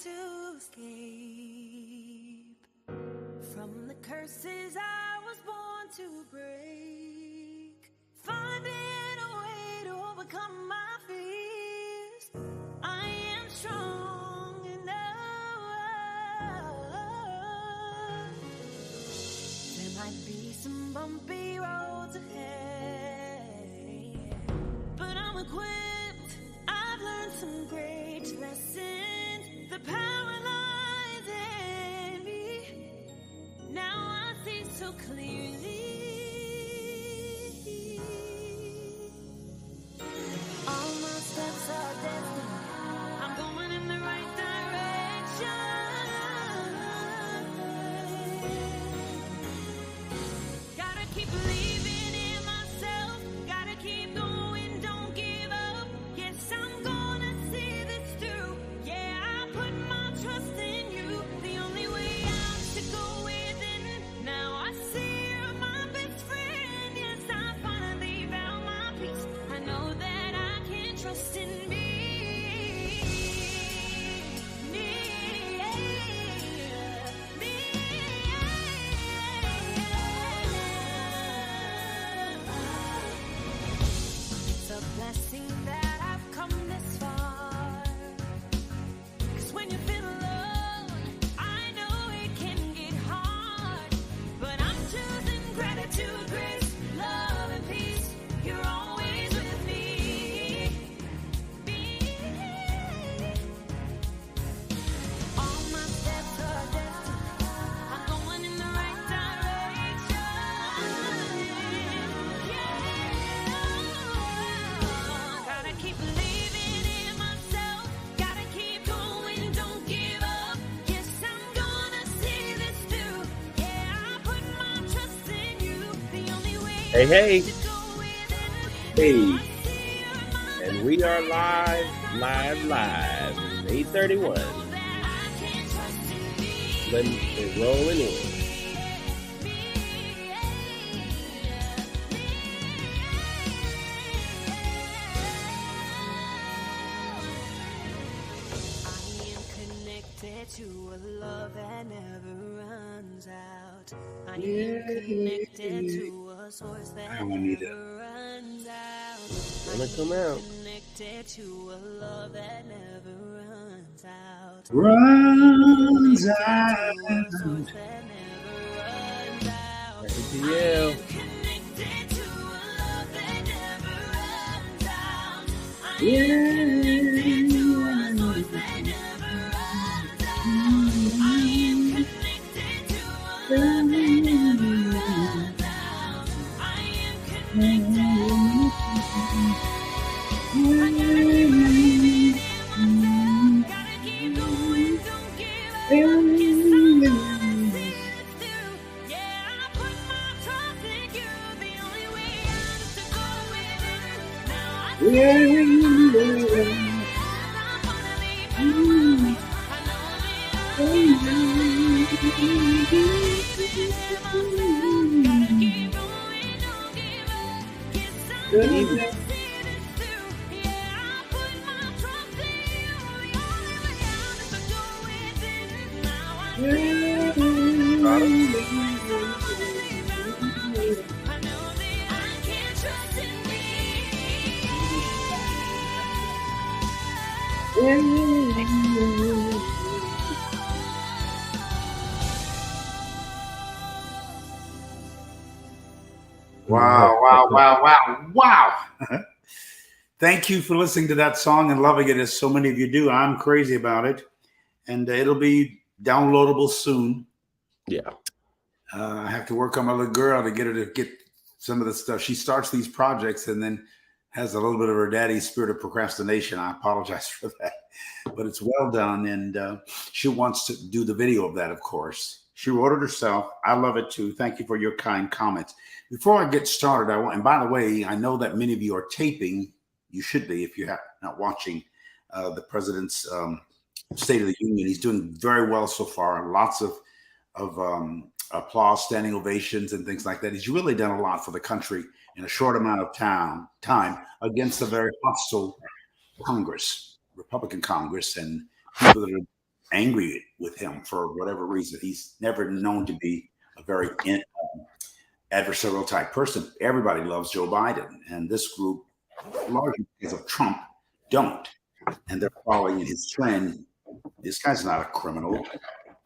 to escape from the curses I was born to break. Finding a way to overcome my fears. I am strong enough. There might be some bumpy roads ahead, but I'm equipped. I've learned some great lessons. The power lies in me. Now I see so clearly. All my steps are destined. I'm going in the right direction. Gotta keep believing in myself. Gotta keep going, don't give up. Yes, I'm gonna see this through. Yeah, I put my trust in you. The only way out is to go within. Now I see you're my best friend. Yes, I finally found my peace. I know that I can trust in me. It's a blessing that I've come this far. 'Cause when you feel alone, I know it can get hard. But I'm choosing gratitude, grace, love, and peace. You're always with me. All my steps are destined. I'm going in the right direction. Yeah. Gotta keep believing in myself. Gotta keep going, don't give up. Yes, I'm gonna see this through. Yeah, I put my trust in you. The only way Hey, to go within. hey, and we are live. It's 8:31. Letting it rolling in. I am connected to a love that never runs out. I am connected to a source that never runs out. Gonna come out. Connected to a love that never runs out. Runs To a out. source that never runs out. Yeah. Connected to a love that never runs out. I am Yeah. connected to a source that never runs out. I am connected to a love that never runs out. I am connected. I gotta keep believing in myself. Gotta keep going, don't give up. Yes, I'm gonna see this through. Yeah, I put my trust in you. The only way out is to go within. Now I see you're my best friend. I finally found my peace. I know that I can trust in me. Gotta keep going, don't give up. Yes, I'm Good gonna evening. see this through. Yeah, I put my trust in you. The only way out is to go within. Now I see you're my best friend. I know that I can trust in me. Wow. Thank you for listening to that song and loving it as so many of you do. I'm crazy about it. And it'll be downloadable soon. Yeah. I have to work on my little girl to get her to get some of the stuff. She starts these projects and then has a little bit of her daddy's spirit of procrastination. I apologize for that, but it's well done. And she wants to do the video of that, of course. She wrote it herself. I love it too. Thank you for your kind comments. Before I get started, and by the way, I know that many of you are taping. You should be if you're not watching the president's State of the Union. He's doing very well so far. Lots of applause, standing ovations, and things like that. He's really done a lot for the country in a short amount of time against a very hostile Congress, Republican Congress, and people that are angry with him for whatever reason. He's never known to be a very adversarial type person. Everybody loves Joe Biden, and this group, largely because of Trump, don't, and they're following his trend. This guy's not a criminal.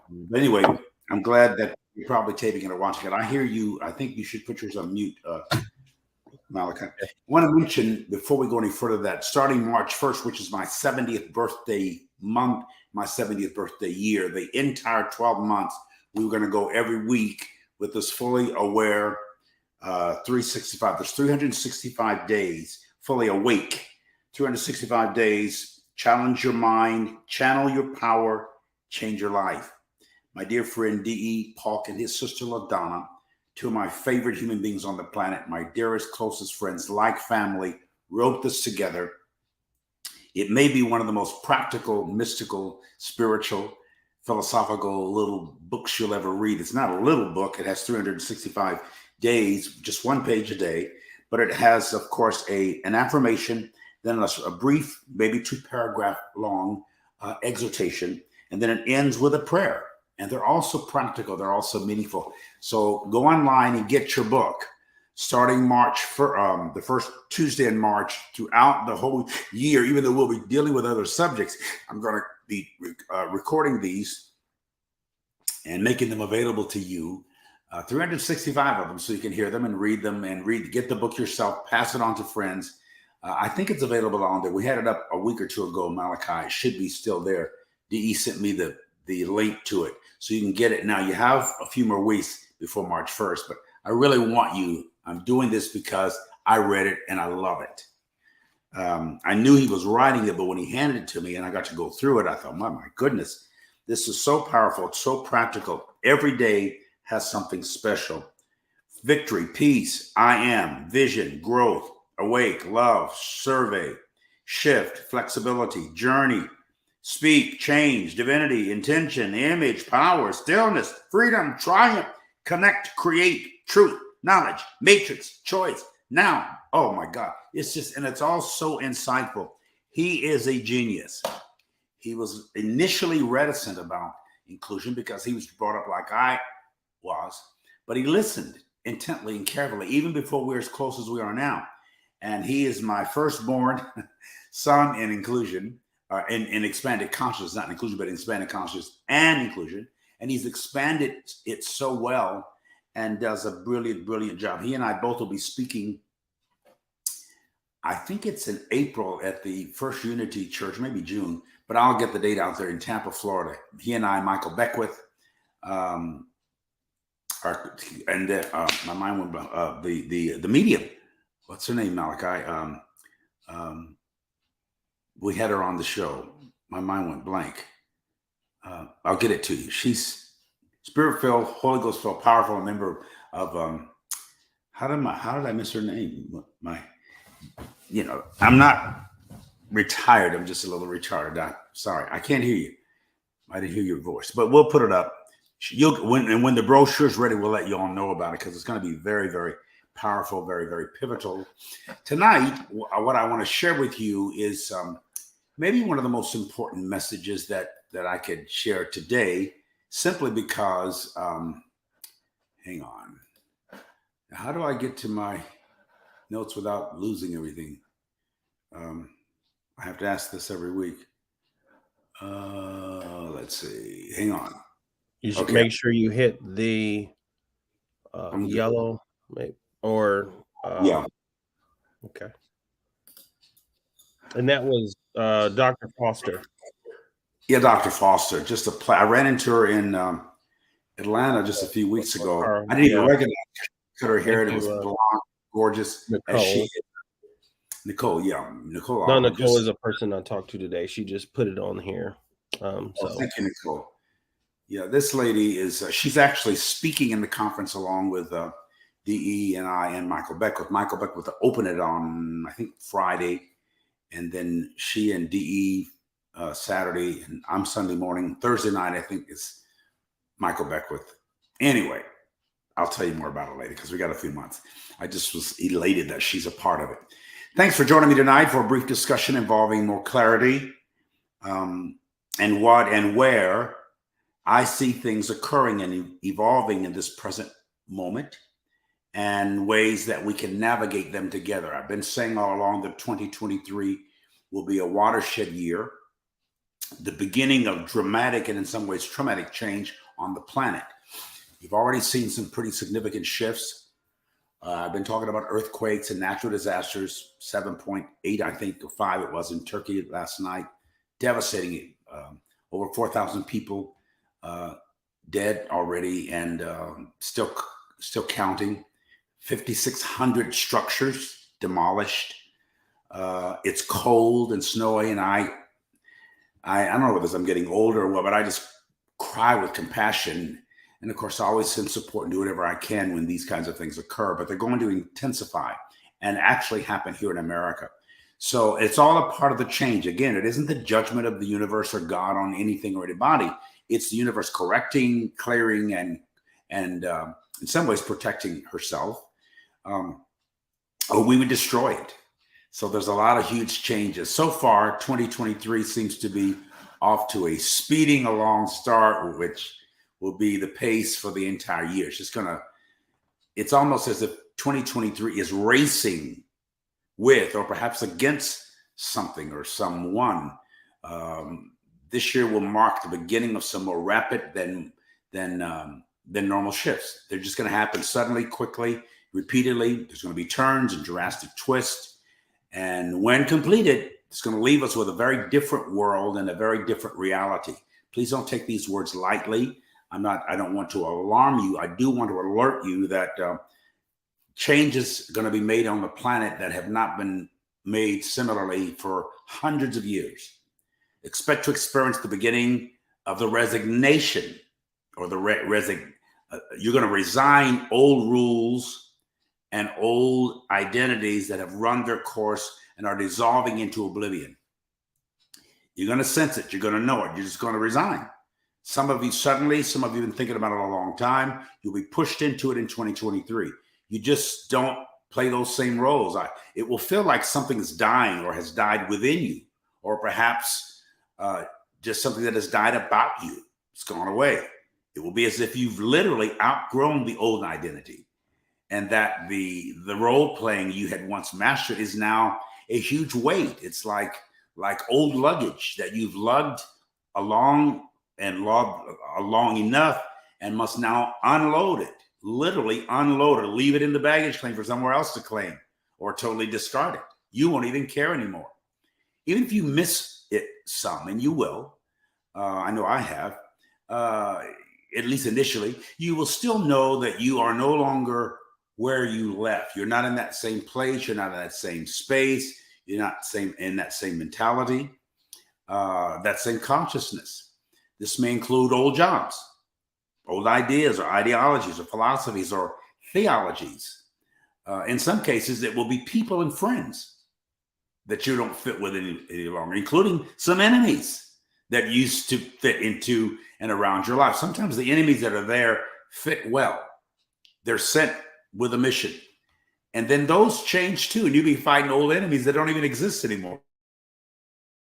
But anyway, I'm glad that you're probably taping it or watching it. I hear you. I think you should put yours on mute, Malachi. I want to mention, before we go any further, that starting March 1st, which is my 70th birthday month, my 70th birthday year, the entire 12 months, we were going to go every week with this fully aware 365. There's 365 days fully awake, 365 days, challenge your mind, channel your power, change your life. My dear friend D.E. Polk and his sister LaDonna, two of my favorite human beings on the planet, my dearest, closest friends, like family, wrote this together. It may be one of the most practical, mystical, spiritual, philosophical little books you'll ever read. It's not a little book. It has 365 days, just one page a day, but it has, of course, an affirmation, then a brief, maybe 2-paragraph long exhortation, and then it ends with a prayer. And they're also practical. They're also meaningful. So go online and get your book. Starting March, for the first Tuesday in March, throughout the whole year, even though we'll be dealing with other subjects, I'm going to be recording these and making them available to you, 365 of them, so you can hear them and read them and get the book yourself, pass it on to friends. I think it's available on there. We had it up a week or two ago, Malachi. It should be still there. DE sent me the link to it, so you can get it now. You have a few more weeks before March 1st, but I really want you. I'm doing this because I read it and I love it. I knew he was writing it, but when he handed it to me and I got to go through it, I thought, my goodness, this is so powerful. It's so practical. Every day has something special. Victory, peace, I am, vision, growth, awake, love, survey, shift, flexibility, journey, speak, change, divinity, intention, image, power, stillness, freedom, triumph, connect, create, truth, knowledge, matrix, choice. Now, oh my God, it's just, and it's all so insightful. He is a genius. He was initially reticent about inclusion because he was brought up like I was, but he listened intently and carefully, even before we're as close as we are now. And he is my firstborn son in inclusion. In expanded consciousness, not inclusion, but expanded consciousness and inclusion. And he's expanded it so well and does a brilliant, brilliant job. He and I both will be speaking, I think it's in April at the First Unity Church, maybe June, but I'll get the date out there in Tampa, Florida. He and I, Michael Beckwith, my mind went, the medium. What's her name, Malachi? We had her on the show. My mind went blank. I'll get it to you. She's spirit-filled, Holy Ghost-filled, powerful, a member of how did I miss her name? I'm not retired. I'm just a little retarded. Sorry, I can't hear you. I didn't hear your voice, but we'll put it up. When the brochure's ready, we'll let you all know about it because it's going to be very, very powerful, very, very pivotal. Tonight, what I want to share with you is maybe one of the most important messages that I could share today, simply because, hang on. How do I get to my notes without losing everything? I have to ask this every week. Let's see. Hang on. You should make sure you hit the yellow, or yeah. Okay. And that was Dr. Foster. Yeah, Dr. Foster. I ran into her in Atlanta just a few weeks ago. I didn't even recognize her. Cut her hair. It was blonde, gorgeous. Nicole. No, Nicole is a person I talked to today. She just put it on here. Thank you, Nicole. Yeah, this lady is, she's actually speaking in the conference along with DE and I and Michael Beckwith. Michael Beckwith opened it on, I think, Friday. And then she and DE Saturday, and I'm Sunday morning. Thursday night, I think, is Michael Beckwith. Anyway, I'll tell you more about it later because we got a few months. I just was elated that she's a part of it. Thanks for joining me tonight for a brief discussion involving more clarity, and what and where I see things occurring and evolving in this present moment, and ways that we can navigate them together. I've been saying all along that 2023 will be a watershed year, the beginning of dramatic and in some ways traumatic change on the planet. You've already seen some pretty significant shifts. I've been talking about earthquakes and natural disasters, 7.8, I think, or 5 it was in Turkey last night. Devastating. Over 4,000 people dead already, and still counting. 5,600 structures demolished. It's cold and snowy, and I don't know whether I'm getting older or what, but I just cry with compassion. And of course, I always send support and do whatever I can when these kinds of things occur, but they're going to intensify and actually happen here in America. So it's all a part of the change. Again, it isn't the judgment of the universe or God on anything or anybody. It's the universe correcting, clearing, and in some ways protecting herself. Or we would destroy it. So there's a lot of huge changes. So far, 2023 seems to be off to a speeding along start, which will be the pace for the entire year. It's almost as if 2023 is racing with or perhaps against something or someone. This year will mark the beginning of some more rapid than normal shifts. They're just going to happen suddenly, quickly, repeatedly. There's going to be turns and drastic twists. And when completed, it's going to leave us with a very different world and a very different reality. Please don't take these words lightly. I don't want to alarm you. I do want to alert you that change is going to be made on the planet that have not been made similarly for hundreds of years. Expect to experience the beginning of the resignation, or you're going to resign old rules and old identities that have run their course and are dissolving into oblivion. You're going to sense it. You're going to know it. You're just going to resign. Some of you suddenly, some of you have been thinking about it a long time. You'll be pushed into it in 2023. You just don't play those same roles. It will feel like something is dying or has died within you, or perhaps just something that has died about you. It's gone away. It will be as if you've literally outgrown the old identity, and that the role playing you had once mastered is now a huge weight. It's like old luggage that you've lugged along enough and must now unload it, literally unload it, leave it in the baggage claim for somewhere else to claim, or totally discard it. You won't even care anymore. Even if you miss it some, and you will, I know I have, at least initially, you will still know that you are no longer where you left. You're not in that same place. You're not in that same space. You're not in that same mentality, that same consciousness. This may include old jobs, old ideas or ideologies or philosophies or theologies. In some cases, it will be people and friends that you don't fit with any longer, including some enemies that used to fit into and around your life. Sometimes the enemies that are there fit well. They're sent with a mission. And then those change too, and you'll be fighting old enemies that don't even exist anymore.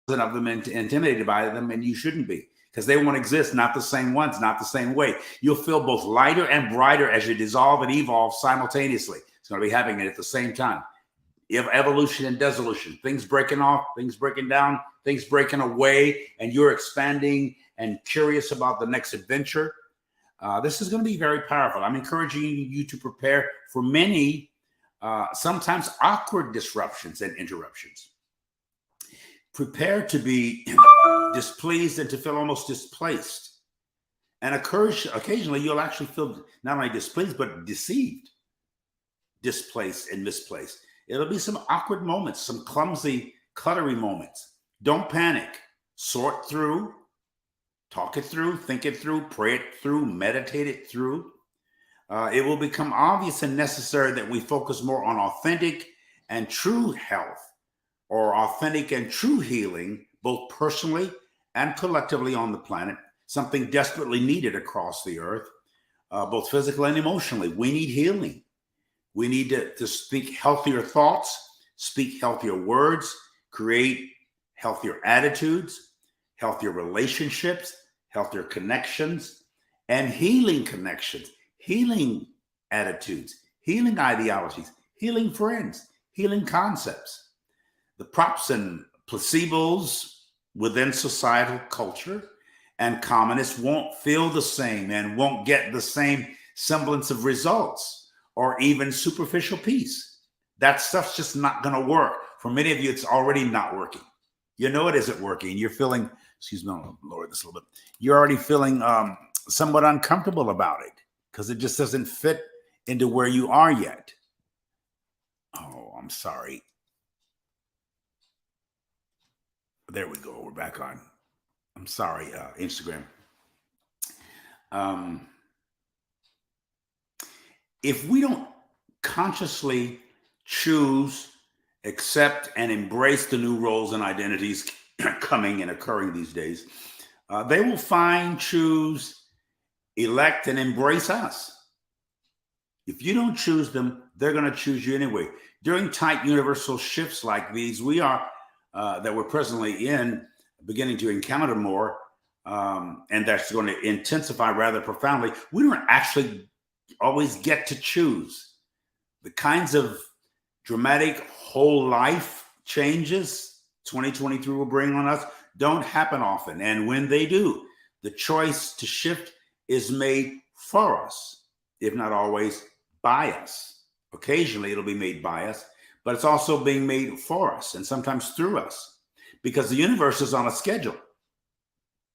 And of them intimidated by them, and you shouldn't be, because they won't exist, not the same ones, not the same way. You'll feel both lighter and brighter as you dissolve and evolve simultaneously. It's going to be happening at the same time. You have evolution and dissolution, things breaking off, things breaking down, things breaking away, and you're expanding and curious about the next adventure. This is going to be very powerful. I'm encouraging you to prepare for many, sometimes awkward disruptions and interruptions. Prepare to be displeased and to feel almost displaced. And occasionally you'll actually feel not only displeased, but deceived, displaced and misplaced. It'll be some awkward moments, some clumsy, cluttery moments. Don't panic. Sort through, talk it through, think it through, pray it through, meditate it through. It will become obvious and necessary that we focus more on authentic and true health, or authentic and true healing, both personally and collectively on the planet, something desperately needed across the earth, both physically and emotionally. We need healing. We need to speak healthier thoughts, speak healthier words, create healthier attitudes, healthier relationships, healthier connections, and healing connections, healing attitudes, healing ideologies, healing friends, healing concepts. The props and placebos within societal culture and communists won't feel the same and won't get the same semblance of results or even superficial peace. That stuff's just not going to work. For many of you, it's already not working. You know it isn't working. You're feeling, excuse me, I'll lower this a little bit. You're already feeling somewhat uncomfortable about it because it just doesn't fit into where you are yet. Oh, I'm sorry. There we go. We're back on. I'm sorry, Instagram. If we don't consciously choose, accept, and embrace the new roles and identities coming and occurring these days, they will find, choose, elect, and embrace us. If you don't choose them, they're going to choose you anyway. During tight universal shifts like these, we are that we're presently in, beginning to encounter more, and that's going to intensify rather profoundly. We don't actually always get to choose. The kinds of dramatic whole life changes 2023 will bring on us don't happen often. And when they do, the choice to shift is made for us, if not always by us. Occasionally it'll be made by us, but it's also being made for us and sometimes through us, because the universe is on a schedule.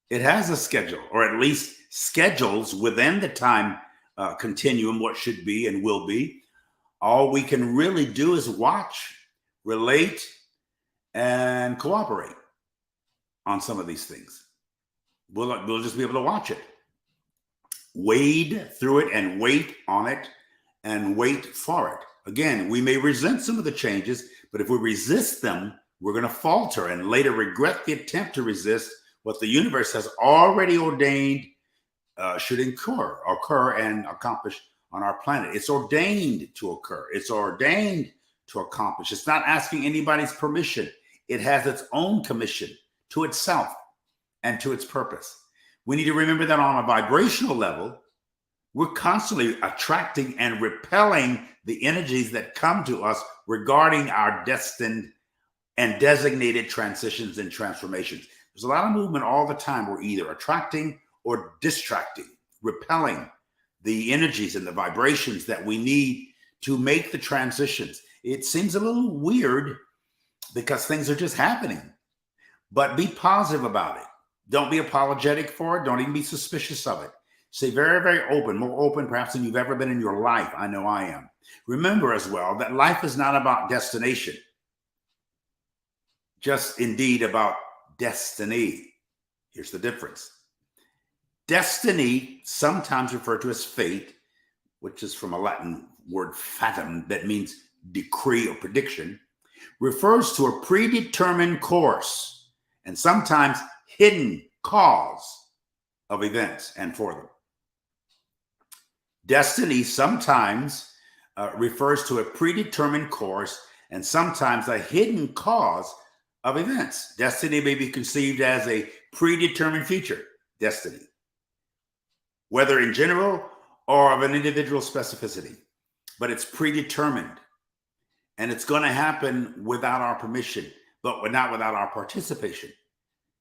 It has a schedule, or at least schedules within the time continuum, what should be and will be. All we can really do is watch, relate, and cooperate on some of these things. We'll just be able to watch it, wade through it and wait on it and wait for it. Again, we may resent some of the changes, but if we resist them, we're going to falter and later regret the attempt to resist what the universe has already ordained should occur and accomplish on our planet. It's ordained to occur. It's ordained to accomplish. It's not asking anybody's permission. It has its own commission to itself and to its purpose. We need to remember that on a vibrational level, we're constantly attracting and repelling the energies that come to us regarding our destined and designated transitions and transformations. There's a lot of movement all the time. We're either attracting or distracting, repelling the energies and the vibrations that we need to make the transitions. It seems a little weird because things are just happening, but be positive about it. Don't be apologetic for it. Don't even be suspicious of it. Stay very, very open, more open perhaps than you've ever been in your life. I know I am. Remember as well that life is not about destination, just indeed about destiny. Here's the difference. Destiny, sometimes referred to as fate, which is from a Latin word fatum, that means decree or prediction, refers to a predetermined course and sometimes hidden cause of events and for them. Destiny sometimes refers to a predetermined course and sometimes a hidden cause of events. Destiny may be conceived as a predetermined future destiny, whether in general or of an individual specificity, but it's predetermined and it's going to happen without our permission, but not without our participation.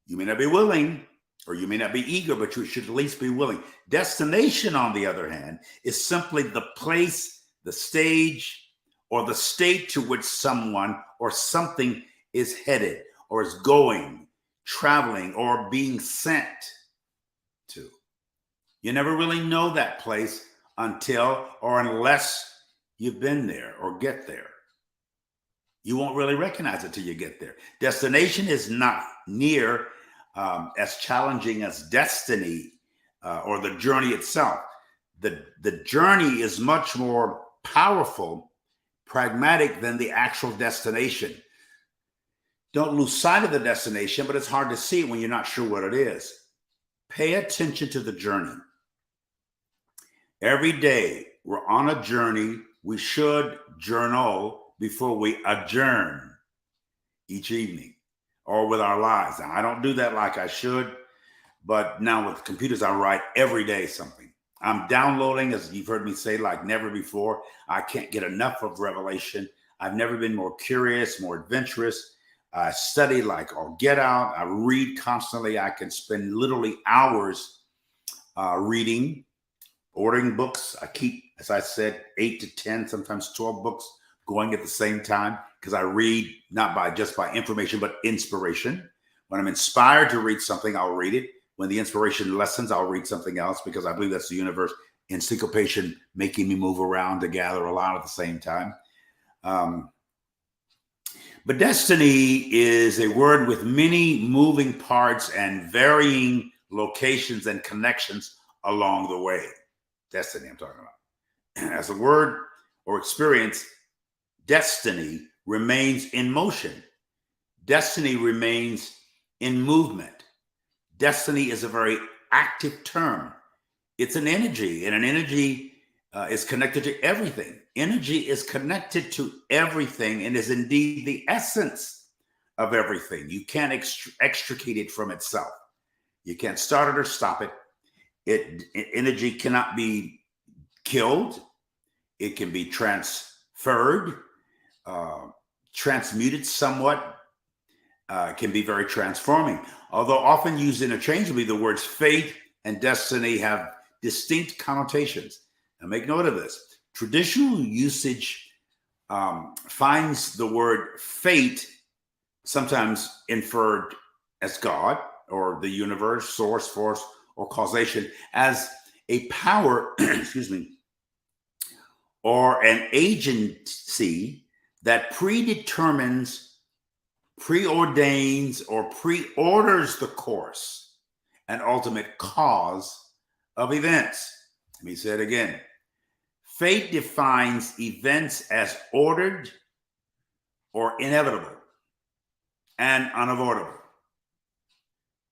You may not be willing or you may not be eager, but you should at least be willing. Destination, on the other hand, is simply the place, the stage, or the state to which someone or something is headed or is going, traveling, or being sent to. You never really know that place until or unless you've been there or get there. You won't really recognize it till you get there. Destination is not near as challenging as destiny or the journey itself. The journey is much more powerful, pragmatic than the actual destination. Don't lose sight of the destination, but it's hard to see it when you're not sure what it is. Pay attention to the journey. Every day we're on a journey. We should journal before we adjourn each evening or with our lives. Now, I don't do that like I should, but now with computers, I write every day something. I'm downloading, as you've heard me say, like never before. I can't get enough of revelation. I've never been more curious, more adventurous. I study like I'll get out. I read constantly. I can spend literally hours reading, ordering books. I keep, as I said, 8 to 10, sometimes 12 books going at the same time, because I read not just by information, but inspiration. When I'm inspired to read something, I'll read it. When the inspiration lessens, I'll read something else, because I believe that's the universe in syncopation, making me move around to gather a lot at the same time. But destiny is a word with many moving parts and varying locations and connections along the way. Destiny, I'm talking about. As a word or experience, destiny remains in motion. Destiny remains in movement. Destiny is a very active term. It's an energy, and an energy is connected to everything. Energy is connected to everything and is indeed the essence of everything. You can't extricate it from itself. You can't start it or stop it. Energy cannot be killed. It can be transferred, transmuted somewhat, can be very transforming. Although often used interchangeably, the words fate and destiny have distinct connotations. Now make note of this. Traditional usage finds the word fate sometimes inferred as God or the universe, source, force, or causation as a power, excuse me, or an agency that predetermines, preordains, or preorders the course and ultimate cause of events. Let me say it again. Fate defines events as ordered or inevitable and unavoidable.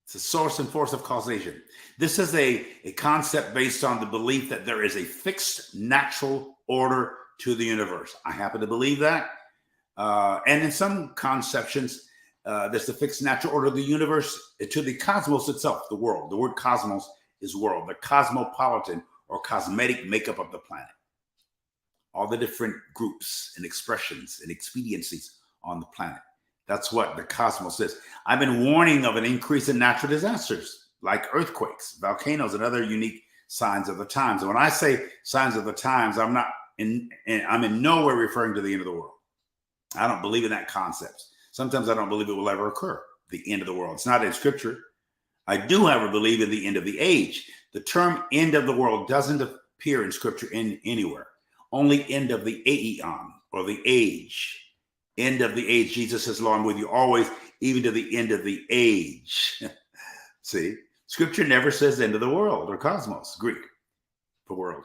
It's the source and force of causation. This is a concept based on the belief that there is a fixed natural order to the universe. I happen to believe that. And in some conceptions, there's the fixed natural order of the universe to the cosmos itself, the world. The word cosmos is world, the cosmopolitan or cosmetic makeup of the planet. All the different groups and expressions and expediencies on the planet. That's what the cosmos is. I've been warning of an increase in natural disasters like earthquakes, volcanoes, and other unique signs of the times. And when I say signs of the times, I'm in nowhere referring to the end of the world. I don't believe in that concept. Sometimes I don't believe it will ever occur, the end of the world. It's not in scripture. I do, however, believe in the end of the age. The term end of the world doesn't appear in scripture anywhere. Only end of the aeon, or the age. End of the age. Jesus says, Lo, I'm with you always, even to the end of the age. See, scripture never says end of the world or cosmos, Greek for world,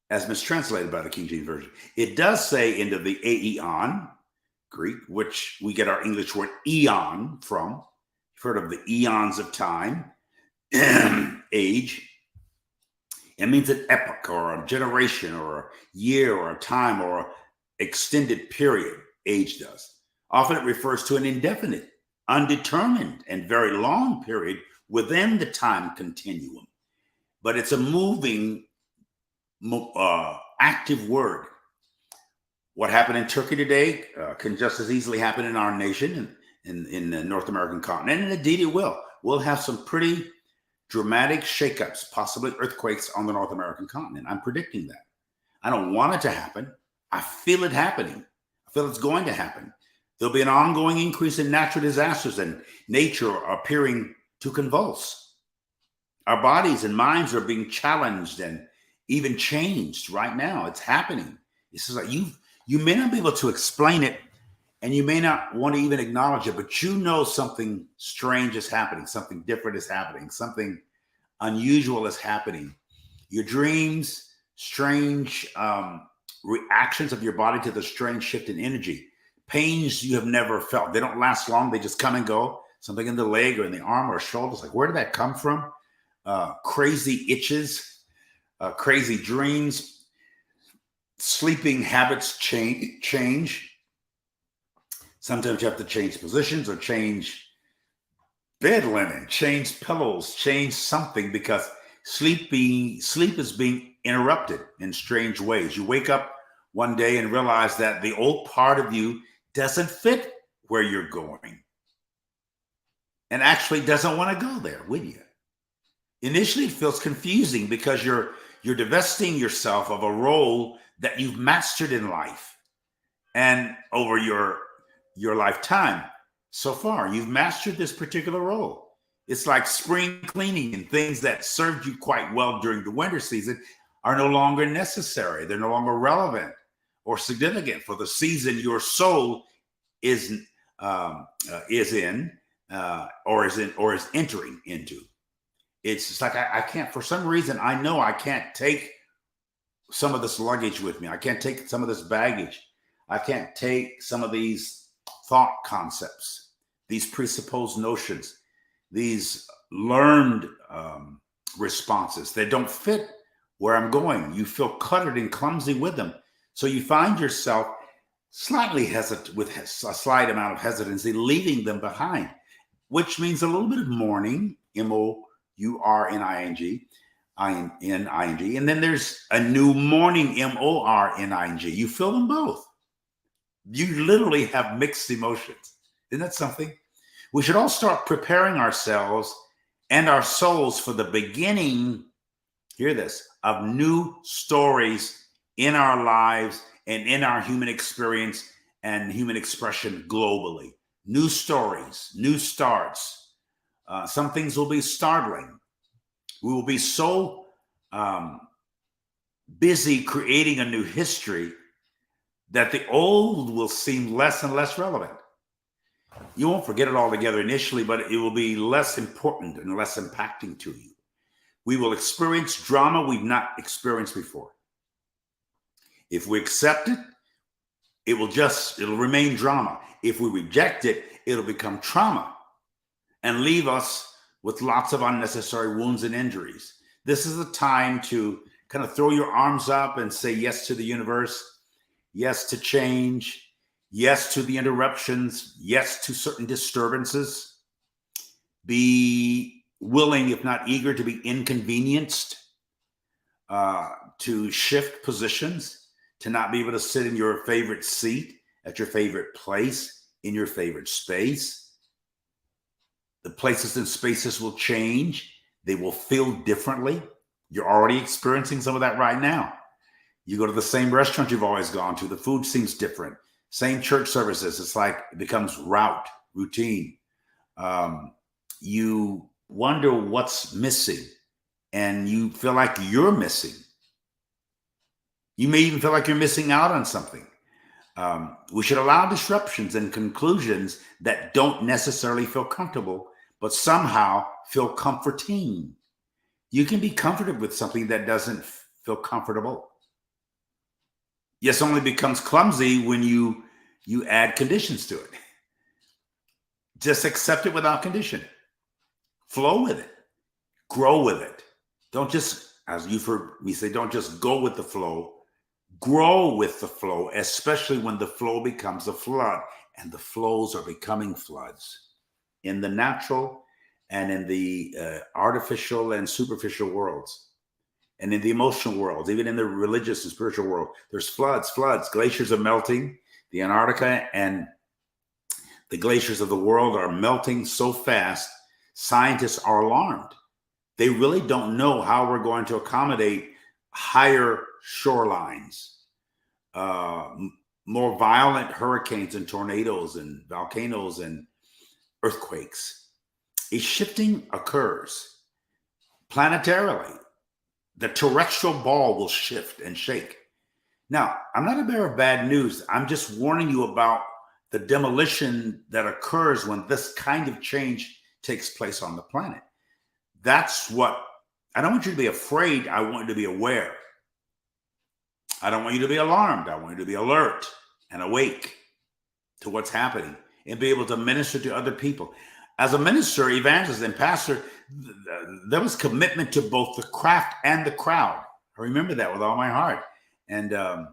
as mistranslated by the King James Version. It does say end of the aeon, Greek, which we get our English word eon from. You've heard of the eons of time, age. It means an epoch or a generation or a year or a time or an extended period. Age does. Often it refers to an indefinite, undetermined, and very long period within the time continuum. But it's a moving, active word. What happened in Turkey today can just as easily happen in our nation, in the North American continent, and indeed it will. We'll have some pretty dramatic shakeups, possibly earthquakes on the North American continent. I'm predicting that. I don't want it to happen. I feel it happening. I feel it's going to happen. There'll be an ongoing increase in natural disasters and nature appearing to convulse. Our bodies and minds are being challenged and even changed right now. It's happening. It's just like you may not be able to explain it, and you may not want to even acknowledge it, but you know something strange is happening, something different is happening, something unusual is happening. Your dreams, strange reactions of your body to the strange shift in energy, pains you have never felt. They don't last long. They just come and go. Something in the leg or in the arm or shoulders. Like, where did that come from? Crazy itches, crazy dreams, sleeping habits change. Sometimes you have to change positions or change bed linen, change pillows, change something, because sleep is being interrupted in strange ways. You wake up one day and realize that the old part of you doesn't fit where you're going and actually doesn't want to go there with you. Initially, it feels confusing because you're divesting yourself of a role that you've mastered in life, and over your lifetime so far, you've mastered this particular role. It's like spring cleaning, and things that served you quite well during the winter season are no longer necessary. They're no longer relevant or significant for the season your soul is entering into. It's just like, I can't, for some reason, I know I can't take some of this luggage with me. I can't take some of this baggage. I can't take some of these thought concepts, these presupposed notions, these learned responses that don't fit where I'm going. You feel cluttered and clumsy with them. So you find yourself slightly hesitant, with a slight amount of hesitancy, leaving them behind, which means a little bit of mourning, M-O-U-R-N-I-N-G, I-N-I-N-G. And then there's a new morning, M-O-R-N-I-N-G. You feel them both. You literally have mixed emotions. Isn't that something? We should all start preparing ourselves and our souls for the beginning, hear this, of new stories in our lives and in our human experience and human expression globally. New stories, new starts. Some things will be startling. We will be so busy creating a new history that the old will seem less and less relevant. You won't forget it altogether initially, but it will be less important and less impacting to you. We will experience drama we've not experienced before. If we accept it, it'll remain drama. If we reject it, it'll become trauma and leave us with lots of unnecessary wounds and injuries. This is the time to kind of throw your arms up and say yes to the universe, yes to change, yes to the interruptions, yes to certain disturbances. Be willing, if not eager, to be inconvenienced, to shift positions, to not be able to sit in your favorite seat, at your favorite place, in your favorite space. The places and spaces will change. They will feel differently. You're already experiencing some of that right now. You go to the same restaurant you've always gone to. The food seems different. Same church services. It's like it becomes routine. You wonder what's missing, and you feel like you're missing. You may even feel like you're missing out on something. We should allow disruptions and conclusions that don't necessarily feel comfortable, but somehow feel comforting. You can be comforted with something that doesn't feel comfortable. Yes, only becomes clumsy when you add conditions to it. Just accept it without condition. Flow with it. Grow with it. Don't just, as you've heard me say, don't just go with the flow. Grow with the flow, especially when the flow becomes a flood, and the flows are becoming floods in the natural and in the artificial and superficial worlds, and in the emotional worlds, even in the religious and spiritual world. There's floods. Glaciers are melting. The Antarctica and the glaciers of the world are melting so fast, scientists are alarmed. They really don't know how we're going to accommodate higher shorelines, more violent hurricanes and tornadoes and volcanoes and earthquakes. A shifting occurs planetarily. The terrestrial ball will shift and shake. Now, I'm not a bearer of bad news. I'm just warning you about the demolition that occurs when this kind of change takes place on the planet. That's what, I don't want you to be afraid. I want you to be aware. I don't want you to be alarmed. I want you to be alert and awake to what's happening and be able to minister to other people. As a minister, evangelist, and pastor, there was commitment to both the craft and the crowd. I remember that with all my heart. And all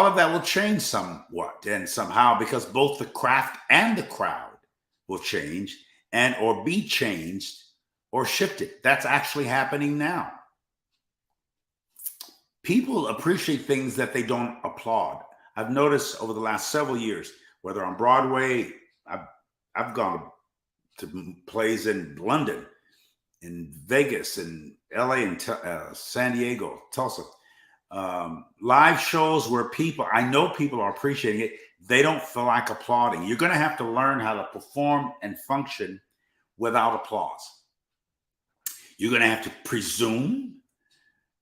of that will change somewhat and somehow, because both the craft and the crowd will change and or be changed or shifted. That's actually happening now. People appreciate things that they don't applaud. I've noticed over the last several years, whether on Broadway, I've gone to plays in London, in Vegas, in LA, and San Diego, Tulsa. Live shows where I know people are appreciating it. They don't feel like applauding. You're going to have to learn how to perform and function without applause. You're going to have to presume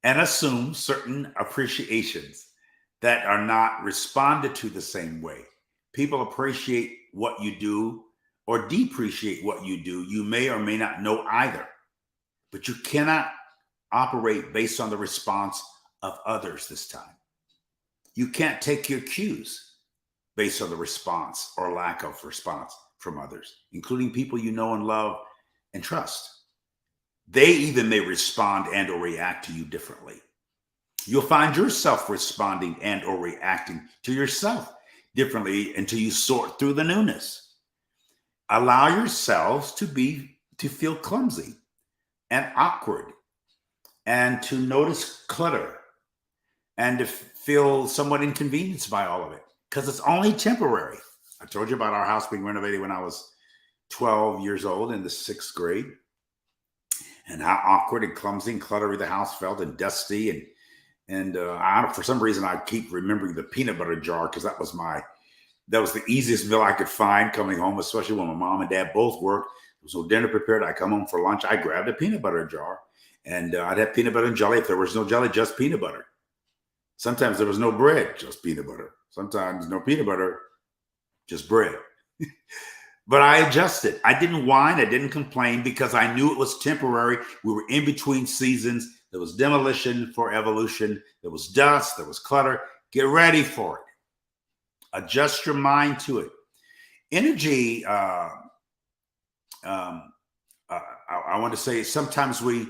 and assume certain appreciations that are not responded to the same way. People appreciate what you do or depreciate what you do. You may or may not know either, but you cannot operate based on the response of others this time. You can't take your cues based on the response or lack of response from others, including people you know and love and trust. They even may respond and or react to you differently. You'll find yourself responding and or reacting to yourself differently until you sort through the newness. Allow yourselves to feel clumsy and awkward and to notice clutter and to feel somewhat inconvenienced by all of it, because it's only temporary. I told you about our house being renovated when I was 12 years old in the 6th grade, and how awkward and clumsy and cluttery the house felt, and dusty. And for some reason, I keep remembering the peanut butter jar, because that was the easiest meal I could find coming home, especially when my mom and dad both worked. There was no dinner prepared. I come home for lunch. I grabbed a peanut butter jar, and I'd have peanut butter and jelly. If there was no jelly, just peanut butter. Sometimes there was no bread, just peanut butter. Sometimes no peanut butter, just bread. But I adjusted. I didn't whine. I didn't complain, because I knew it was temporary. We were in between seasons. There was demolition for evolution. There was dust. There was clutter. Get ready for it. Adjust your mind to it. Energy, I want to say, sometimes we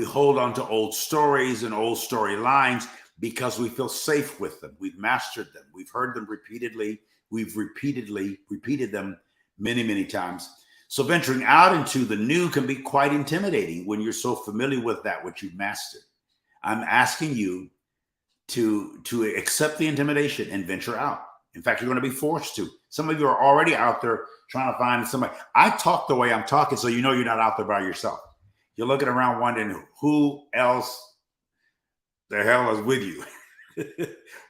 hold on to old stories and old storylines because we feel safe with them. We've mastered them. We've heard them repeatedly. We've repeated them many, many times. So venturing out into the new can be quite intimidating when you're so familiar with that which you've mastered. I'm asking you to accept the intimidation and venture out. In fact, you're going to be forced to. Some of you are already out there trying to find somebody. I talk the way I'm talking, so you know you're not out there by yourself. You're looking around wondering who else the hell is with you.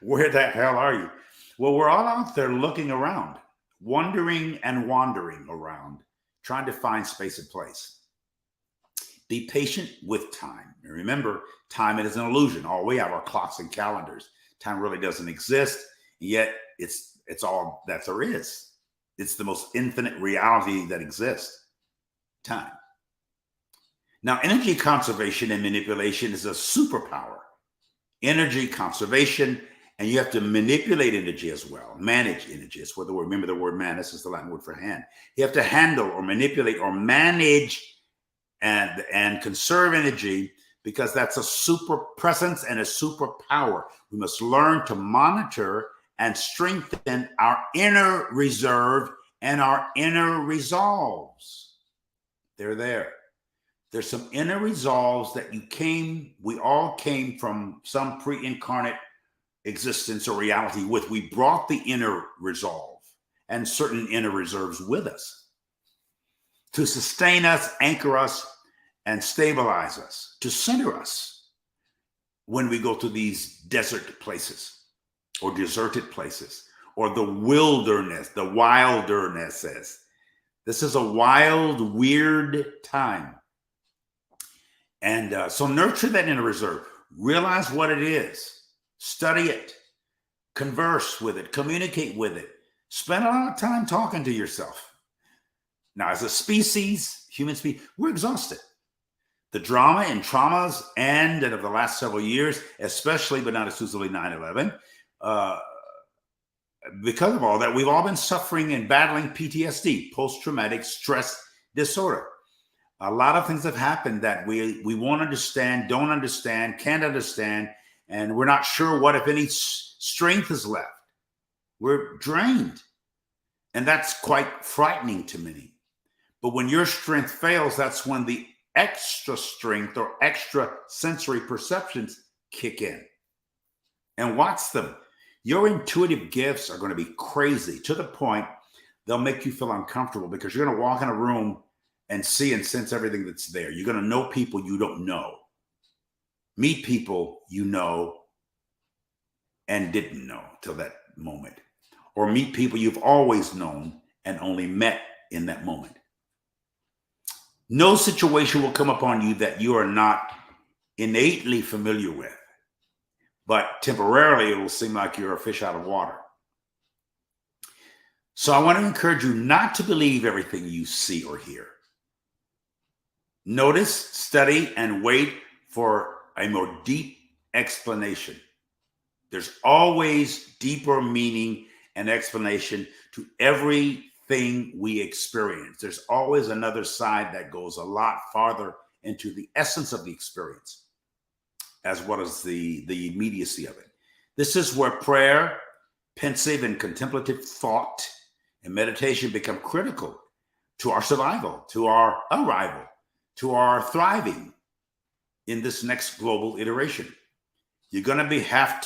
Where the hell are you? Well, we're all out there looking around, wandering around, trying to find space and place. Be patient with time. And remember, time is an illusion. All we have are clocks and calendars. Time really doesn't exist, yet it's all that there is. It's the most infinite reality that exists. Time. Now, energy conservation and manipulation is a superpower. Energy conservation, and you have to manipulate energy as well. Manage energy. It's where remember the word manus is the Latin word for hand. You have to handle or manipulate or manage and conserve energy, because that's a super presence and a superpower. We must learn to monitor and strengthen our inner reserve and our inner resolves. They're there. There's some inner resolves that we all came from some pre-incarnate existence or reality with. We brought the inner resolve and certain inner reserves with us to sustain us, anchor us, and stabilize us, to center us when we go to these desert places or deserted places or the wildernesses. This is a wild, weird time. And so nurture that inner reserve. Realize what it is. Study it. Converse with it. Communicate with it. Spend a lot of time talking to yourself. Now, as a species, human species, we're exhausted. The drama and traumas and of the last several years, especially but not exclusively 9/11, because of all that, we've all been suffering and battling PTSD, post-traumatic stress disorder. A lot of things have happened that we won't understand, don't understand, can't understand, and we're not sure what, if any, strength is left. We're drained. And that's quite frightening to many. But when your strength fails, that's when the extra strength or extra sensory perceptions kick in. And watch them. Your intuitive gifts are going to be crazy to the point they'll make you feel uncomfortable, because you're going to walk in a room and see and sense everything that's there. You're going to know people you don't know, meet people you know and didn't know till that moment, or meet people you've always known and only met in that moment. No situation will come upon you that you are not innately familiar with, but temporarily it will seem like you're a fish out of water. So I want to encourage you not to believe everything you see or hear. Notice, study, and wait for a more deep explanation. There's always deeper meaning and explanation to everything we experience. There's always another side that goes a lot farther into the essence of the experience, as well as the immediacy of it. This is where prayer, pensive and contemplative thought, and meditation become critical to our survival, to our arrival, to our thriving in this next global iteration. You're going to have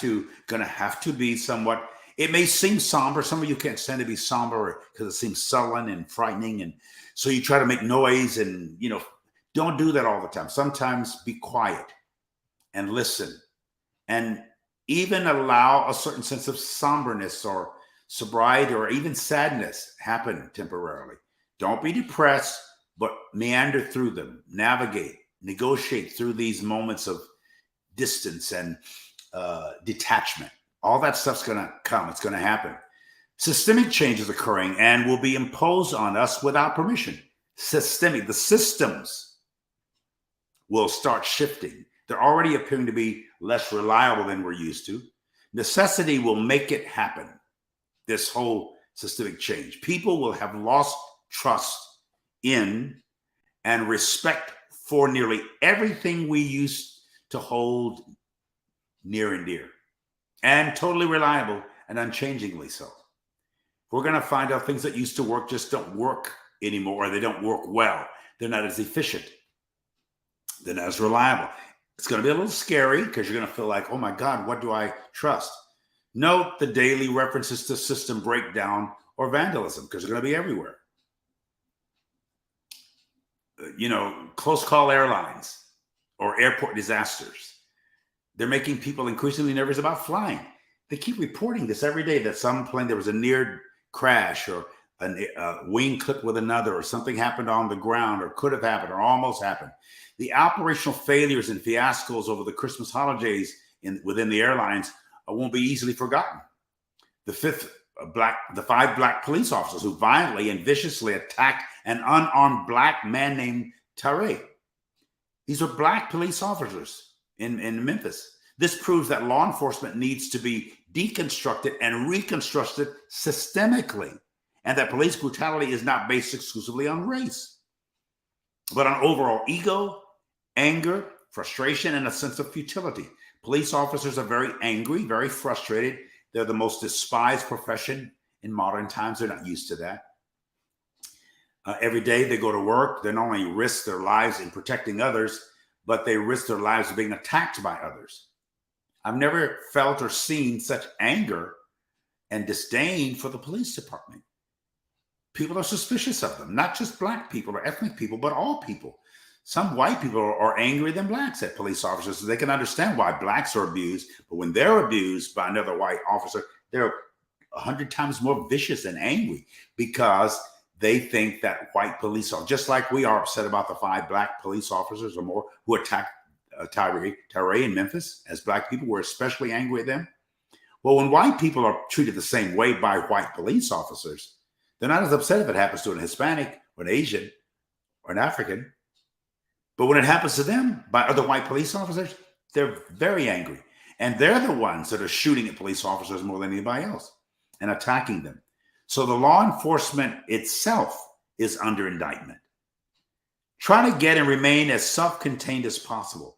to be somewhat. It may seem somber. Some of you can't stand to be somber because it seems sullen and frightening, and so you try to make noise. And don't do that all the time. Sometimes be quiet and listen, and even allow a certain sense of somberness or sobriety or even sadness happen temporarily. Don't be depressed, but meander through them, navigate, negotiate through these moments of distance and detachment. All that stuff's going to come. It's going to happen. Systemic change is occurring and will be imposed on us without permission. The systems will start shifting. They're already appearing to be less reliable than we're used to. Necessity will make it happen. This whole systemic change. People will have lost trust in and respect for nearly everything we used to hold near and dear, and totally reliable and unchangingly so. We're going to find out things that used to work just don't work anymore, or they don't work well. They're not as efficient. They're not as reliable. It's going to be a little scary because you're going to feel like, oh my God, what do I trust? Note the daily references to system breakdown or vandalism, because they're going to be everywhere. Close call airlines or airport disasters. They're making people increasingly nervous about flying. They keep reporting this every day, that some plane, there was a near crash, or a wing clipped with another, or something happened on the ground, or could have happened, or almost happened. The operational failures and fiascos over the Christmas holidays within the airlines won't be easily forgotten. The five black police officers who violently and viciously attacked an unarmed black man named Tare. These are black police officers in Memphis. This proves that law enforcement needs to be deconstructed and reconstructed systemically, and that police brutality is not based exclusively on race, but on overall ego, anger, frustration, and a sense of futility. Police officers are very angry, very frustrated. They're the most despised profession in modern times. They're not used to that. Every day they go to work. They not only risk their lives in protecting others, but they risk their lives being attacked by others. I've never felt or seen such anger and disdain for the police department. People are suspicious of them, not just black people or ethnic people, but all people. Some white people are angrier than blacks at police officers, so they can understand why blacks are abused. But when they're abused by another white officer, they're 100 times more vicious and angry, because they think that white police are, just like we are upset about the 5 black police officers or more who attacked Tare in Memphis. As black people, we're especially angry at them. Well, when white people are treated the same way by white police officers, they're not as upset if it happens to an Hispanic or an Asian or an African. But when it happens to them by other white police officers, they're very angry. And they're the ones that are shooting at police officers more than anybody else and attacking them. So the law enforcement itself is under indictment. Try to get and remain as self-contained as possible,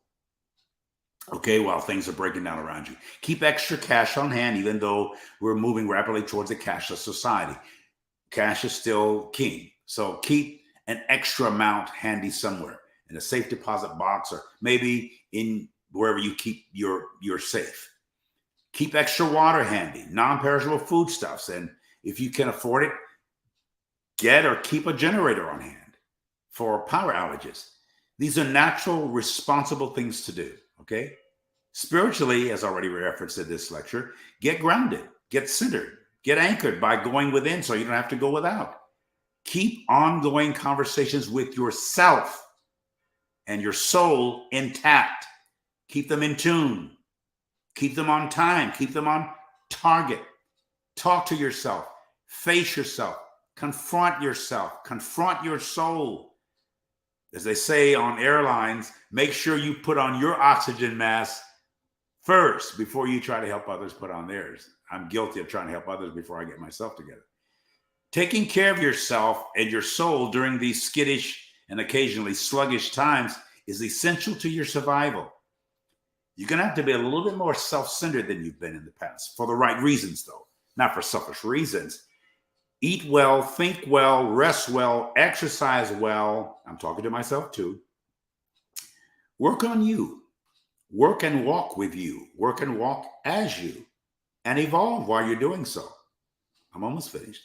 okay, while things are breaking down around you. Keep extra cash on hand, even though we're moving rapidly towards a cashless society. Cash is still king. So keep an extra amount handy somewhere in a safe deposit box, or maybe in wherever you keep your safe. Keep extra water handy, non-perishable foodstuffs, and if you can afford it, get or keep a generator on hand for power outages. These are natural, responsible things to do, okay? Spiritually, as already referenced in this lecture, get grounded, get centered, get anchored by going within so you don't have to go without. Keep ongoing conversations with yourself and your soul intact. Keep them in tune. Keep them on time. Keep them on target. Talk to yourself. Face yourself. Confront yourself. Confront your soul. As they say on airlines, make sure you put on your oxygen mask first before you try to help others put on theirs. I'm guilty of trying to help others before I get myself together. Taking care of yourself and your soul during these skittish and occasionally sluggish times is essential to your survival. You're going to have to be a little bit more self-centered than you've been in the past, for the right reasons, though, not for selfish reasons. Eat well, think well, rest well, exercise well. I'm talking to myself too. Work on you. Work and walk with you. Work and walk as you. And evolve while you're doing so. I'm almost finished.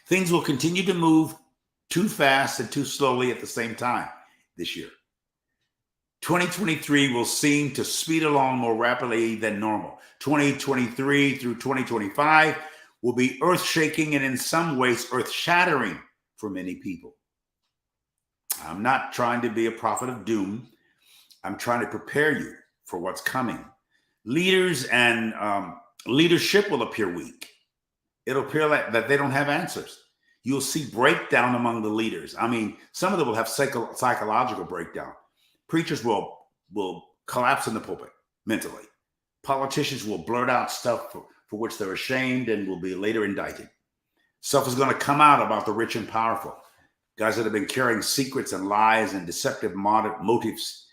Things will continue to move too fast and too slowly at the same time this year. 2023 will seem to speed along more rapidly than normal. 2023 through 2025 will be earth-shaking and in some ways earth-shattering for many people. I'm not trying to be a prophet of doom. I'm trying to prepare you for what's coming. Leaders and leadership will appear weak. It'll appear like that they don't have answers. You'll see breakdown among the leaders. I mean, some of them will have psychological breakdown. Preachers will collapse in the pulpit mentally. Politicians will blurt out stuff for which they're ashamed and will be later indicted. Stuff is going to come out about the rich and powerful. Guys that have been carrying secrets and lies and deceptive motives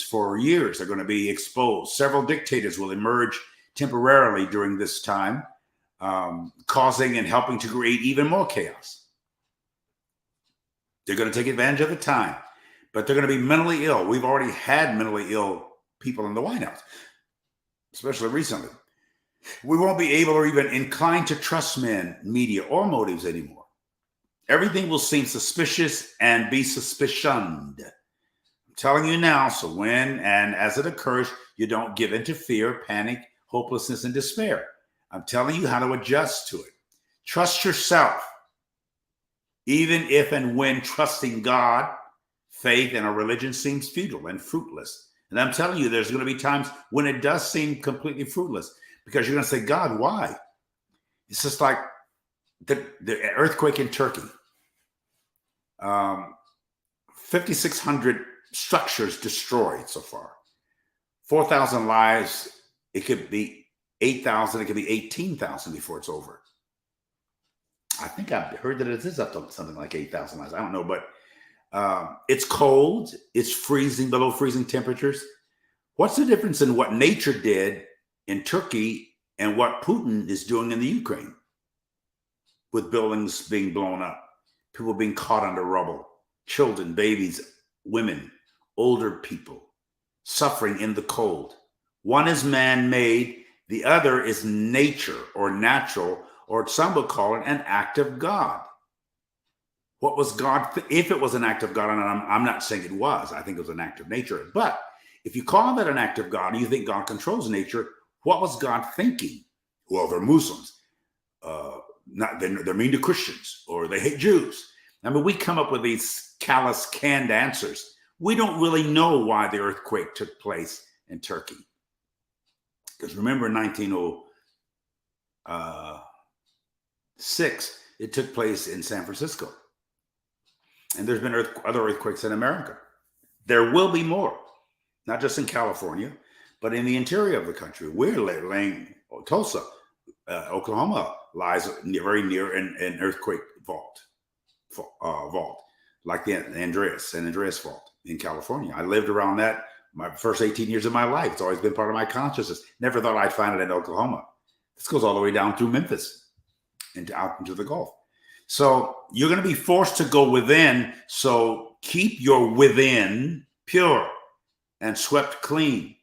for years are going to be exposed. Several dictators will emerge temporarily during this time, causing and helping to create even more chaos. They're going to take advantage of the time, but they're going to be mentally ill. We've already had mentally ill people in the White House, especially recently. We won't be able or even inclined to trust men, media, or motives anymore. Everything will seem suspicious and be suspicioned. I'm telling you now, so when and as it occurs, you don't give in to fear, panic, hopelessness, and despair. I'm telling you how to adjust to it. Trust yourself. Even if and when trusting God, faith, and a religion seems futile and fruitless. And I'm telling you, there's going to be times when it does seem completely fruitless because you're going to say, God, why? It's just like the earthquake in Turkey. 5,600 structures destroyed so far. 4,000 lives. It could be 8,000. It could be 18,000 before it's over. I think I've heard that it is up to something like 8,000 lives. I don't know, but it's cold. It's freezing, below freezing temperatures. What's the difference in what nature did in Turkey and what Putin is doing in the Ukraine? With buildings being blown up, people being caught under rubble, children, babies, women, older people suffering in the cold. One is man-made, the other is nature or natural, or some would call it an act of God. What was God? If it was an act of God, and I'm not saying it was, I think it was an act of nature. But if you call that an act of God, and you think God controls nature, what was God thinking? Well, they're Muslims. They're mean to Christians, or they hate Jews. I mean, we come up with these callous, canned answers. We don't really know why the earthquake took place in Turkey. Because remember, in 1906, it took place in San Francisco. And there's been other earthquakes in America. There will be more, not just in California, but in the interior of the country. We're laying Tulsa, Oklahoma lies very near an earthquake vault, like the San Andreas Fault in California. I lived around that my first 18 years of my life. It's always been part of my consciousness. Never thought I'd find it in Oklahoma. This goes all the way down through Memphis and out into the Gulf. So you're going to be forced to go within. So keep your within pure and swept clean.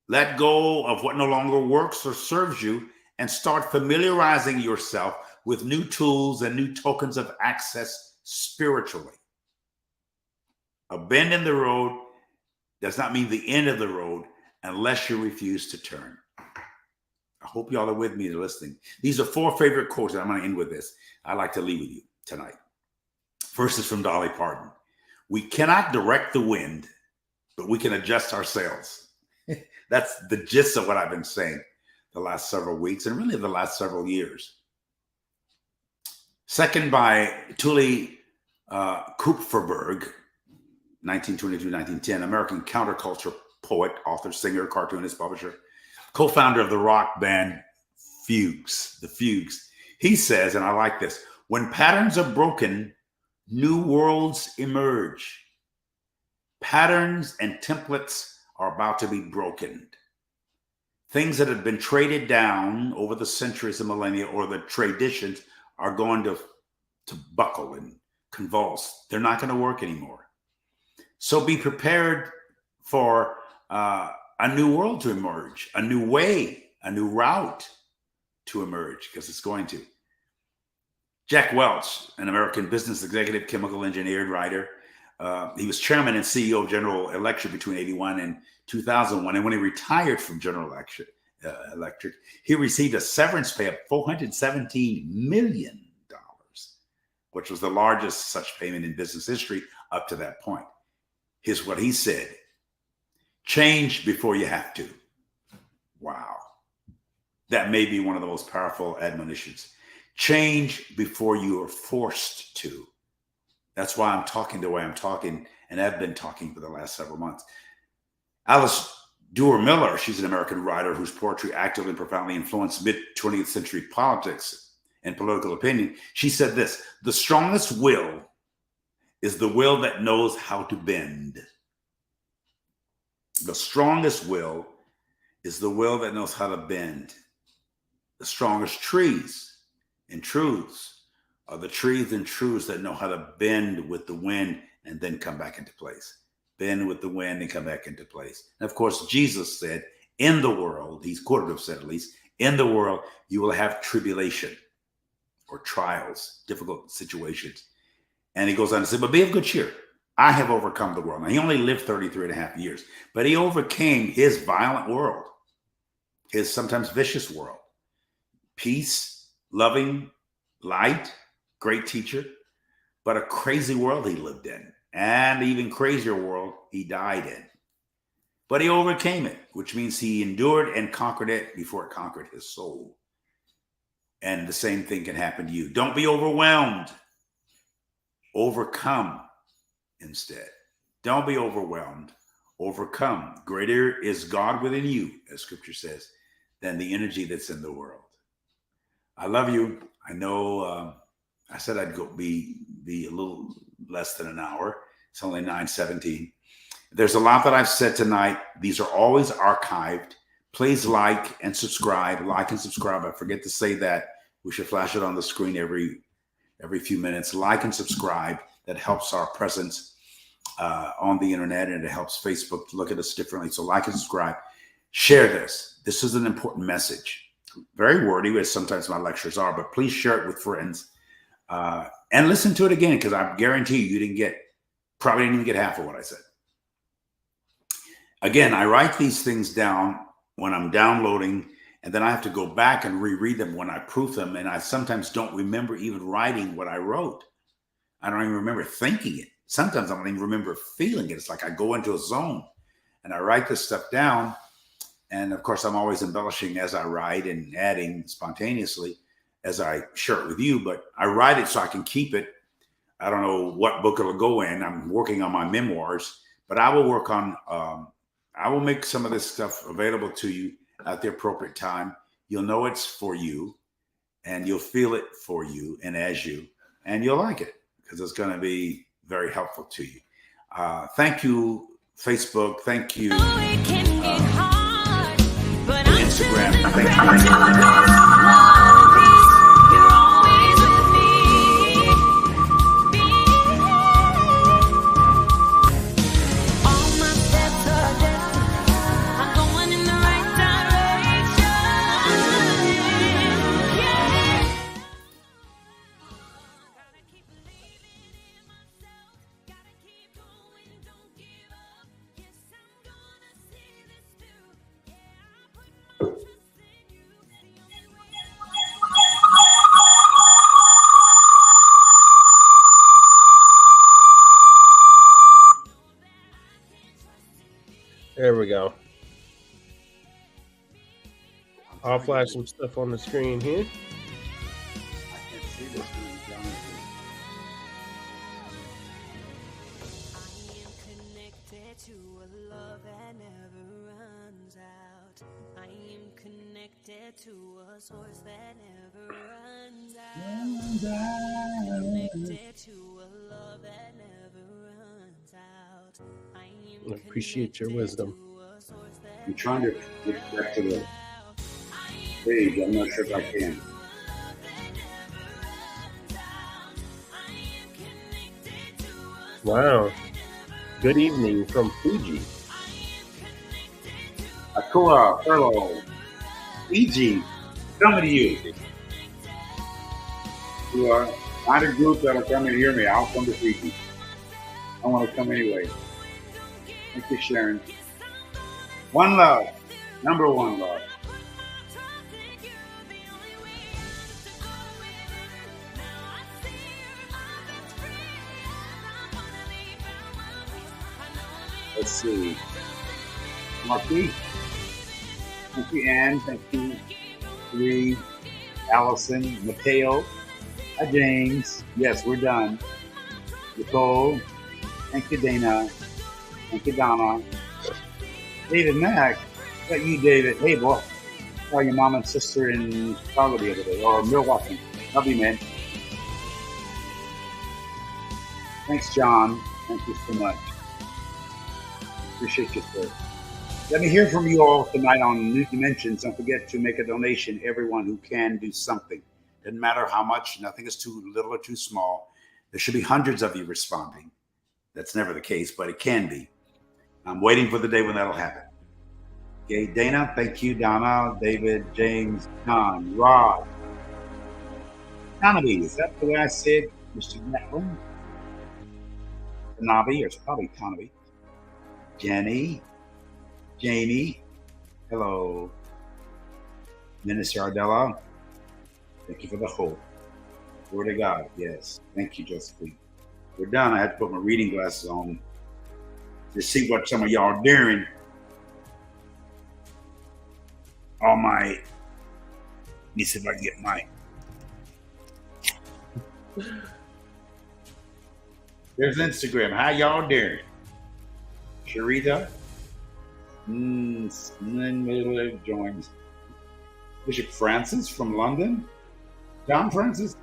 Let go of what no longer works or serves you and start familiarizing yourself with new tools and new tokens of access spiritually. A bend in the road does not mean the end of the road unless you refuse to turn. I hope y'all are with me and listening. These are 4 favorite quotes, and I'm going to end with this. I'd like to leave with you tonight. First is from Dolly Parton. We cannot direct the wind, but we can adjust our sails. That's the gist of what I've been saying the last several weeks and really the last several years. Second, by Tully Kupferberg, 1922-1910, American counterculture poet, author, singer, cartoonist, publisher, co-founder of the rock band Fugues, the Fugues. He says, and I like this, when patterns are broken, new worlds emerge. Patterns and templates are about to be broken. Things that have been traded down over the centuries and millennia, or the traditions, are going to buckle and convulse. They're not going to work anymore. So be prepared for a new world to emerge, a new way, a new route to emerge, because it's going to. Jack Welch, an American business executive, chemical engineer, and writer. He was chairman and CEO of General Electric between 1981 and 2001. And when he retired from General Electric, he received a severance pay of $417 million, which was the largest such payment in business history up to that point. Here's what he said: change before you have to. Wow. That may be one of the most powerful admonitions. Change before you are forced to. That's why I'm talking the way I'm talking, and I've been talking for the last several months. Alice Duer Miller, she's an American writer whose poetry actively and profoundly influenced mid-20th century politics and political opinion. She said this: the strongest will is the will that knows how to bend. The strongest will is the will that knows how to bend. The strongest trees and truths are the trees and truths that know how to bend with the wind and then come back into place. Bend with the wind and come back into place. And of course, Jesus said, in the world, he's quoted to have said at least, in the world, you will have tribulation or trials, difficult situations. And he goes on to say, but be of good cheer. I have overcome the world. Now, he only lived 33 and a half years, but he overcame his violent world, his sometimes vicious world. Peace, loving, light, great teacher, but a crazy world he lived in, and even crazier world he died in. But he overcame it, which means he endured and conquered it before it conquered his soul. And the same thing can happen to you. Don't be overwhelmed. Overcome instead. Don't be overwhelmed. Overcome. Greater is God within you, as scripture says, than the energy that's in the world. I love you. I know I said I'd go be a little less than an hour. It's only 9:17. There's a lot that I've said tonight. These are always archived. Please like and subscribe. Like and subscribe. I forget to say that. We should flash it on the screen every few minutes. Like and subscribe. That helps our presence on the internet, and it helps Facebook look at us differently. So like and subscribe. Share this. This is an important message. Very wordy, as sometimes my lectures are, but please share it with friends and listen to it again, because I guarantee you probably didn't even get half of what I said. Again, I write these things down when I'm downloading, and then I have to go back and reread them when I proof them, and I sometimes don't remember even writing what I wrote. I don't even remember thinking it. Sometimes I don't even remember feeling it. It's like I go into a zone, and I write this stuff down. And of course, I'm always embellishing as I write and adding spontaneously as I share it with you, but I write it so I can keep it. I don't know what book it'll go in. I'm working on my memoirs, but I will work on, I will make some of this stuff available to you at the appropriate time. You'll know it's for you, and you'll feel it for you and as you, and you'll like it because it's going to be very helpful to you. Thank you, Facebook. Thank you. Instagram. Thank you. There we go. I'll flash some stuff on the screen here. I can't see this one. To a source that never runs out. Connected to a love that never runs out. I appreciate your wisdom. I'm trying to get back to the page. I'm not sure if I can. Wow. Good evening from Fuji. Akua, hello. Fiji, coming to you. You are not a group that'll come and hear me. I'll come to Fiji. I want to come anyway. Thank you, Sharon. One love. Number one love. Let's see. Marquis. Thank you, Ann. Thank you, Bree, Allison, Mateo. Hi, James. Yes, we're done. Nicole. Thank you, Dana. Thank you, Donna. David Mack. Is that you, David? Hey, boy. Saw your mom and sister in Chicago the other day, or Milwaukee. Love you, man. Thanks, John. Thank you so much. Appreciate you, sir. Let me hear from you all tonight on New Dimensions. Don't forget to make a donation. Everyone who can do something. Doesn't matter how much. Nothing is too little or too small. There should be hundreds of you responding. That's never the case, but it can be. I'm waiting for the day when that'll happen. Okay, Dana, thank you. Donna, David, James, John, Rod. Tanabe, is that the way I said? Mr. Netlin? Tanabe, or it's probably Tanabe. Jenny. Jamie, hello. Minister Ardella, thank you for the hope. Word of God, yes. Thank you, Josephine. We're done. I had to put my reading glasses on to see what some of y'all are doing. All my, let me see if I can get my. There's Instagram. How y'all doing? Sharita. Joins Bishop Francis from London. John Francis,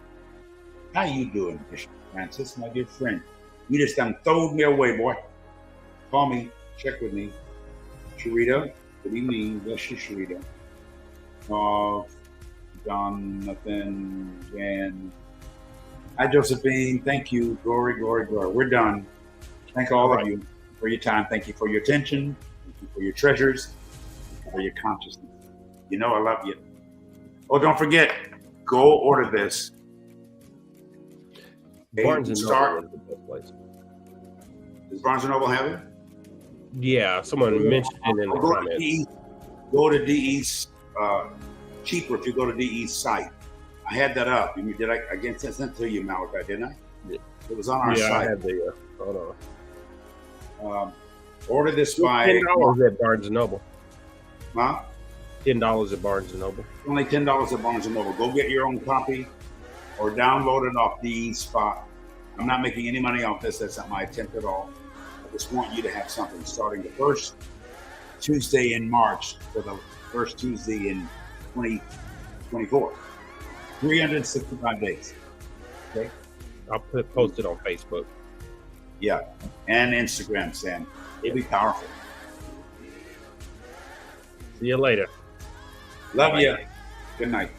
how you doing, Bishop Francis, my dear friend? You just done throwed me away, boy. Call me, check with me. Sharita, good evening. Bless you, Sharita. Jonathan, Jan. Hi, Josephine. Thank you. Glory, glory, glory. We're done. Thank all of you for your time. Thank you for your attention. For your treasures, for your consciousness. You know I love you. Oh, don't forget, go order this. Barnes and Noble is the best place. Does Barnes and Noble have it? Yeah, someone mentioned it in the comments. Go to DE's cheaper if you go to DE's site. I had that up. Did I again sent it to you, Malachi, didn't I? Yeah. It was on our site. Yeah, I had the hold on. Order this by $10 at Barnes and Noble. Huh? $10 at Barnes and Noble. Only $10 at Barnes and Noble. Go get your own copy or download it off DE's spot. I'm not making any money off this. That's not my attempt at all. I just want you to have something starting the first Tuesday in March for the first Tuesday in 2024. 365 days. Okay. I'll post it on Facebook. Yeah, and Instagram, Sam. It'll be powerful. See you later. Love you. Good night.